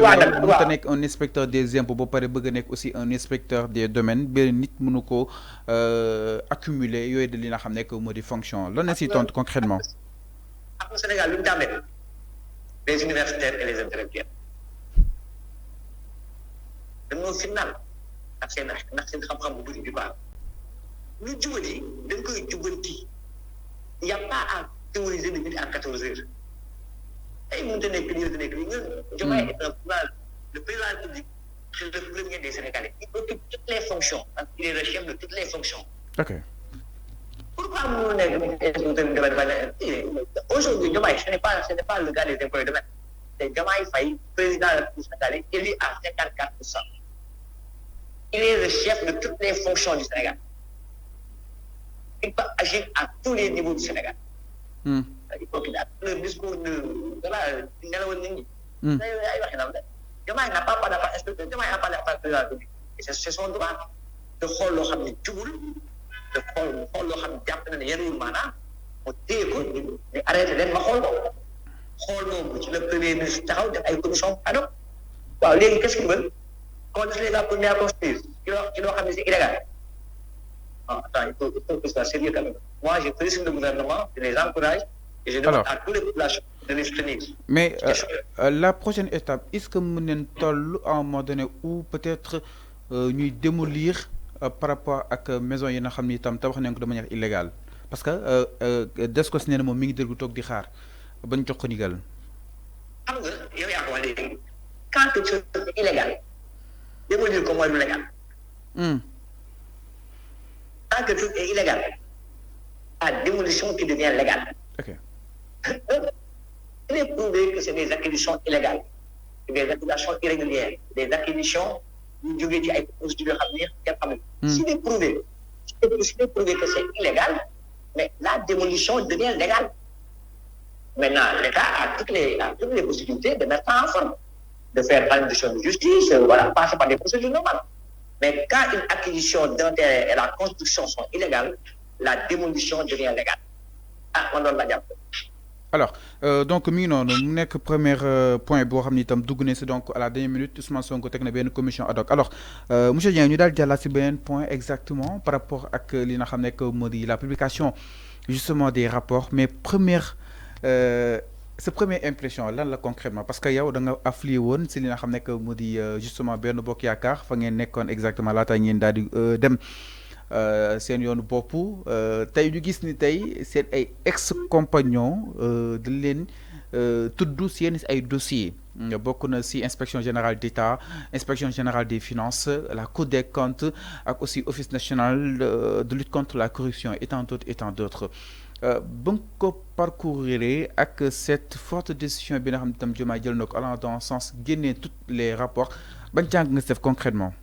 mënut a nekk un inspecteur des impôts ba pare bëgg a nekk aussi un inspecteur des domaines benn nit mënu ko accumuler yooyu de li nga xam ne que moo di fonction lan la si tontu concrètement. am na Sénégal lu ñu tàmbali les universitaires et les intellectuels dañoo final ndax seen xam-xam bu bëri bi baax lu jubali dañ koy jubanti y a pas à théoriser le midi à 14 heures ay mënut a nekk nii mënut a nekk nii ñun Diomaye est le président de la République c'est le premier des Sénégalais il occupe toutes les fonctions parce qu'il est le chef de toutes les fonctions. Ok. Pourquoi nous aujourd'hui Diomaye ce n'est pas le gars des impôts et domaines c'est Diomaye Faye président de la République sénégalaise élu à 54%. Il est le chef de toutes les fonctions du Sénégal. Il peut agir à tous les niveaux du Sénégal. Il faut qu'il ait le discours de Diomaye n'a pas d'inspecteur, Diomaye n'a pas d'affaires de la République. Et c'est son droit de xool loo xam ne jubul de xool loo xam ne jàpp na ne yaruwul maanaam mu téye ko ñu arrêté leen ma xool ko xool moom ci le premier ministre taxaw def ay commission ad hoc waaw léegi qu'est-ce qu'ils veulent qu'on laisse la première construire ci loo xam ne c'est illégal. Non, attends, il faut que ce soit sérieux quand même. Moi, je félicite le gouvernement, je les encourage et je demande à tous les populations de les soutenir. Mais la prochaine étape, est-ce que nous sommes à un moment donné où peut-être nous démolir par rapport à la maison qui est de manière illégale? Parce que dès que nous avons mis des gens qui sont bonne jox ko ndigal. Xam nga yow yaa ko wax léegi quand quelque chose est illégal démolir ko mooy lu légal. Quand quelque chose est illégal, la démolition qui devient légale. Ok. Il est prouvé que c'est des acquisitions illégales, des acquisitions irrégulières, des acquisitions du procédures à venir. S'il est prouvé que c'est illégal, mais la démolition devient légale. Maintenant, l'État a toutes les possibilités de mettre ça en forme, de faire une décision de justice, voilà, passer par des procédures normales. Mais quand une acquisition d'un terrain et la construction sont illégales, la démolition devient légale. Ah, on donne la diable. Alors, donc, nous premier point pour donc à la dernière minute, Ousmane Sonko a une commission ad hoc. Alors, M. Dieng, nous avons un point exactement par rapport à la publication justement des rapports. Mais première impression lan la concrètement parce que yow da nga affilié woon si li nga xam ne mu di justement benn bokk yaakaar fa ngeen nekkoon exactement laata ngeen daal di dem seen yoonu bopp tey ñu gis ni tey seen ay ex compagnons dañ leen tudd seen ay dossiers bokk na si inspection générale d'État, inspection générale des finances, la Cour des comptes ak aussi office national de lutte contre la corruption et tant d'autres. Bon ko parcourir avec cette forte décision bi nga xam ne tam Diomaye jël na ko allant dans le sens génne tous les rapports ban jàng nga def concrètement.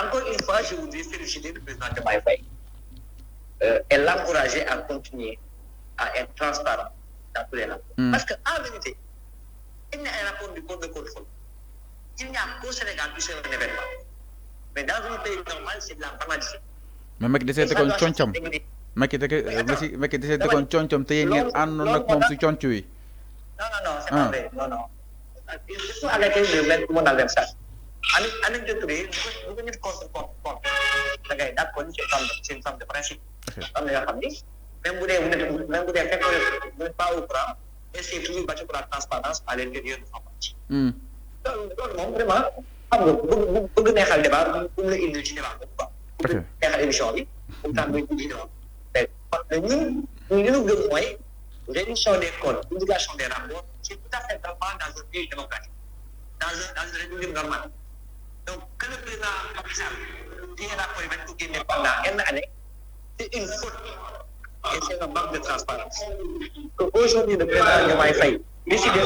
Encore une fois, je voudrais féliciter le président Diomaye Faye et l'encourager à continuer à être transparent dans tous les rapports. Parce qu'en vérité, il y a un rapport du Code de contrôle. Il n'y a qu'au Sénégal qui c'est un événement. Mais dans un pays normal, c'est de la banalité. Mais mec, c'est kon concom. Mec, c'est kon concom te yéen ngeen àndoon ak moom si conc wi. Non, c'est pas vrai. Non. Il faut arrêter de mettre tout le monde dans le même sac. Anecdote, vous venez de compte. D'accord, c'est une forme de principe. Même vous n'êtes pas au courant, et c'est toujours battu pour la transparence à l'intérieur de son parti. Donc, vraiment, vous donnez un débat, vous voulez une débat. Vous donnez une émission, vous donnez une débat. Nous devons, réduction des comptes, publication des rapports, c'est tout à fait normal dans un pays démocratique, dans une république normale. Donc, quand le président Macky Sall dit un rapport événement pendant une année, c'est une faute et c'est un manque de transparence. Aujourd'hui, le président Diomaye Faye décide de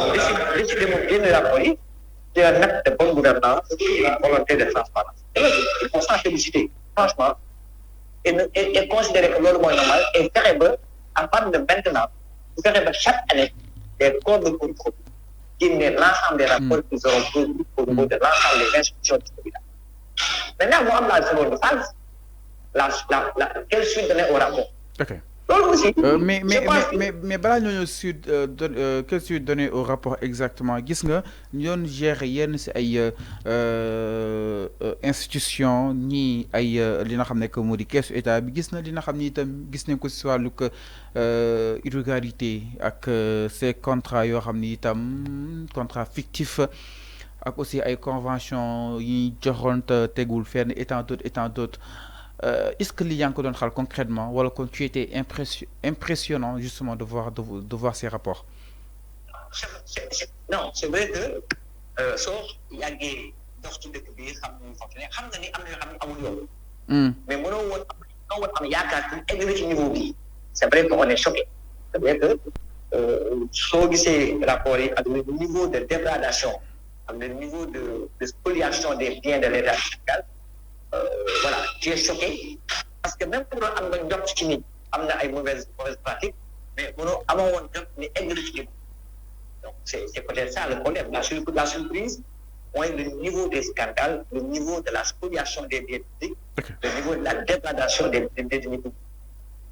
génner le rapport, c'est un acte de bonne gouvernance et une volonté de transparence. Il faut s'en féliciter, franchement, et considérer que le monde est normal et faire à partir de maintenant, faire chaque année des corps de contrôle qui n'est l'ensemble des rapports qu'ils auront produits au niveau de l'ensemble des institutions du Sénégal. Maintenant, nous avons la seconde phase, quelle suite donner au rapport. aussi. Mais balaa ñoo ñëw suite quelle suite donner au rapport exactement gis nga ñu doon gérer yenn si ay institution ñii ay li nga xam ne que moo di keesu état bi gis na li nga xam ni itam gis nañ ko si wàllu irrégularité ak ces contrats yoo xam ni itam contrat fictif ak aussi ay convention yi joxoon te tegul fenn et tant d'autres est-ce que li yaa ngi ko doon xal concrètement wala kon tu étais impressionnant justement de voir ces rapports. Non c'est vrai que soo yàggee dox ci dëkk bi xam nañu fonctionné xam nga ni am na yoo xam ne amul yoon. mais mënoo woon am yaakaar pour egg ci niveau bi c'est vrai que on est choqué c'est vrai que soo gisee rapport yi ak le niveau de dégradation ak le niveau de spoliation des biens de l'État fiscal. Voilà, tu es choqué parce que même pour am nga njort ci nit am na ay mauvaises pratiques mais mënoo amoo woon jot ni egg ci nit donc c'est peut-être ça le problème la surprise mooy le niveau des scandales le niveau de la spoliation des biens publics le niveau de la dégradation des biens publics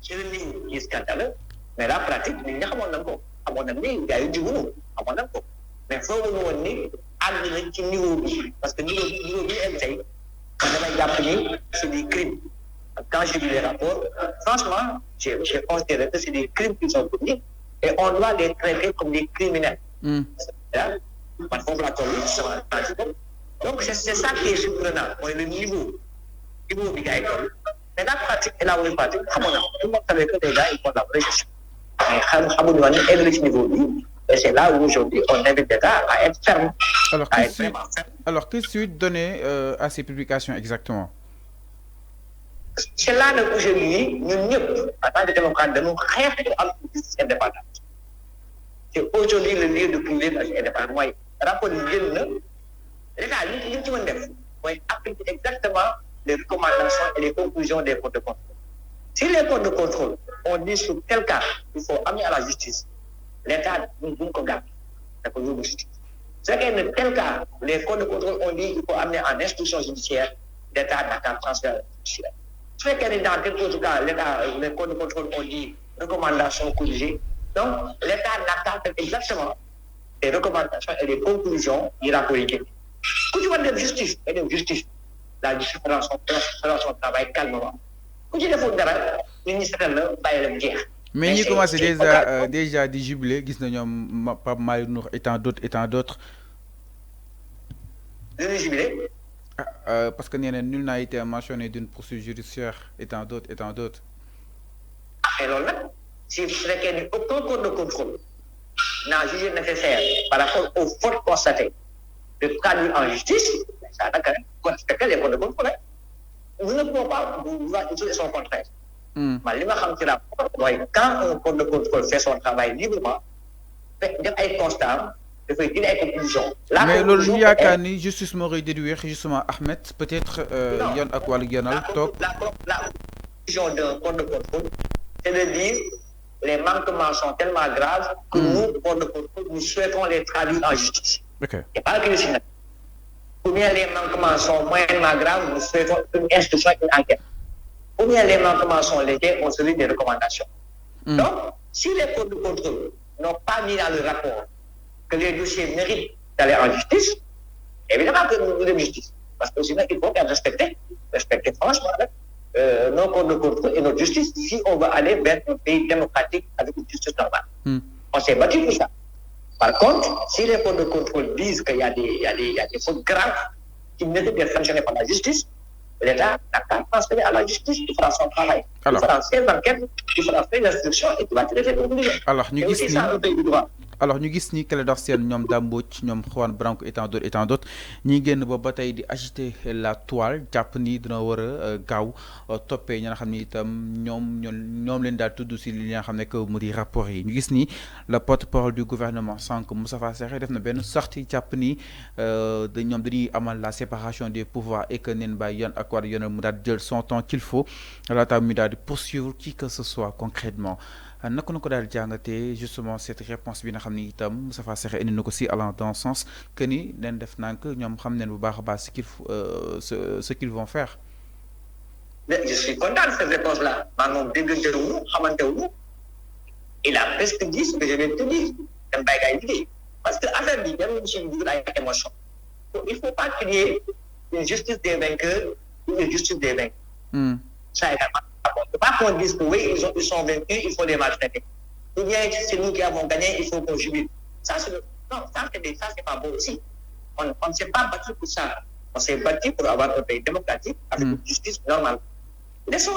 c'est le niveau qui est scandaleux mais la pratique nit ñi xamoon nañ ko xamoon nañ ni gars yi jubunu xamoon nañ ko mais foofu woon ni àgg na ci niveau bi parce que niveau bi egg tey damay jàpp ni c'est des crimes quand j'ai vu les rapports franchement j'ai considéré que c'est des crimes qui sont commis et on doit les traiter comme des criminels. Man foofu laa toll sama donc c'est ça qui est surprenant mooy le niveau bi gars yi toll mais la pratique et la vraie pratique xamoon na tout le monde savait que les gars ils font la vraie gestion mais xamuñu woon ni egg ci niveau bi. Et c'est là où aujourd'hui on invite l'État à être ferme. Alors, quelle suite donner à ces publications exactement? C'est là où je dis, nous, en tant que démocrates, de nous rêver à justice indépendante. C'est aujourd'hui le lieu de prouver la justice indépendante. Moi, rapport de l'État, il applique exactement les recommandations et les conclusions des codes de contrôle. Si les codes de contrôle ont dit sur quel cas il faut amener à la justice, l'État nous garde. C'est que tel cas, les codes de contrôle ont dit qu'il faut amener en instruction judiciaire, l'État n'a qu'à transférer à la judiciaire. C'est que dans tel autre cas, les codes de contrôle ont dit recommandations corrigées. Donc, l'État n'a qu'à faire exactement les recommandations et les conclusions du rapport écrit. Quand tu vois de justice, la justice fera son travail calmement. Quand tu fais le ministère va le dire. Mais il commence déjà à jubiler, gis na ñom Pape Malick Ndour et tant d'autres. De jubiler parce que nul n'a été mentionné d'une poursuite judiciaire et tant d'autres. Et là, si vous avez aucun code de contrôle n'a jugé nécessaire par rapport aux fautes constatées de traduire en justice, ça a quand même respecté les codes de contrôle. Vous ne pouvez pas vous utiliser son contraire. Mais quand un code de contrôle fait son travail librement, il y a un constat, il faut qu'il y ait une conclusion. Mais le Yakani, justice m'aurait déduire justement Ahmed, peut-être Yann Akwal Yanal, top. La conclusion d'un code de contrôle, c'est de dire les manquements sont tellement graves que nous, code de contrôle, nous souhaitons les traduire en justice. Et pas que le signal. Ou bien les manquements sont moyennement graves, nous souhaitons une instruction, une enquête. Ou bien les manquements sont légers, on se lit des recommandations. Donc, si les codes de contrôle n'ont pas mis dans le rapport que les dossiers méritent d'aller en justice, évidemment que nous voulons justice. Parce que sinon, il faut respecter franchement nos codes de contrôle et notre justice si on veut aller vers un pays démocratique avec une justice normale. On s'est battu pour ça. Par contre, si les codes de contrôle disent qu'il y a des fautes graves qui méritent d'être sanctionnées par la justice, l'État n'a qu'à transférer à la justice, il fera son travail. Il fera ses enquêtes, il fera ses instructions et il va traiter le problème. C'est ça le pays du droit. Alors ñu gis ni Clédor Sène ñoom Dame Mbodj ñoom Juan Branco et tant d'autres ñi génn ba ba tey di agiter la toile jàpp ni dina war a gaaw toppee ñi nga xam ni itam ñoom leen daal tudd si li nga xam ne que mu di rapport yi ñu gis ni le porte-parole du gouvernement sànq Moustapha Sarré def na benn sortie jàpp ni ñoom dañuy amal la séparation des pouvoirs et que neen bàyyi yoon ak war yoonal mu daal jël son temps qu'il faut laata mu daal di poursuivre qui que ce soit concrètement naka na ko daal jàngatee justement cette réponse bi nga xam ni itam Moustapha Sarré indi na ko si allant dans le sens que ni leen def nank ñoom xam neen bu baax a baax ce qu'ils vont faire. je suis content de cette réponse-là. Manon, il a presque dit ce que je viens de te dire. Parce que affaire bi même monsieur Ndour a émotion. Il ne faut pas qu'il y ait une justice des vainqueurs ou une justice des vaincus. Ça également. Il ne faut pas qu'on dise que oui, ils sont vaincus, il faut les maltraiter. Ou bien c'est nous qui avons gagné, il faut qu'on jubile. Ça, non, ça c'est pas bon aussi. On ne s'est pas battu pour ça. On s'est battu pour avoir un pays démocratique avec une justice normale. Laissons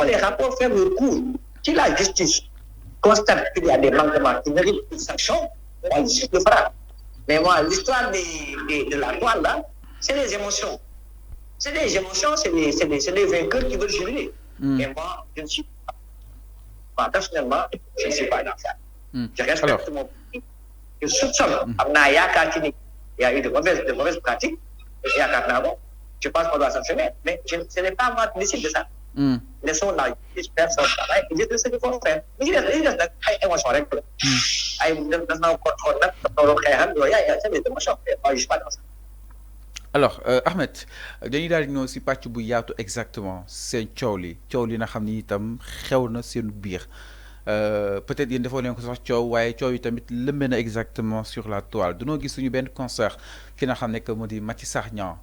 les rapports faire le cours. Si la justice constate qu'il y a des manquements qui méritent une sanction, la justice le fera. Mais moi, l'histoire de la toile, là, c'est les émotions. C'est les émotions, c'est les vainqueurs qui veulent jubiler. Et moi, je ne suis pas. Moi, personnellement, je ne suis pas dans ça. Je respecte mon pays. Je soupçonne. Il y a eu de mauvaises pratiques. Je pense qu'on doit sanctionner. Mais ce n'est pas moi qui décide de ça. Laissons la justice faire son travail. Ils disent ce qu'il faut faire. Mais il y a des émotions. Alors Ahmed dañuy daal di ñëw si pàcc bu yaatu exactement seen coow li na xam ni itam xew na seen biir peut-être yéen defoo leen ko sax coow waaye coow yi tamit lëmbe na exactement sur la toile danoo gis suñu benn concert ki nga xam ne que moo di Maty Sarr Niang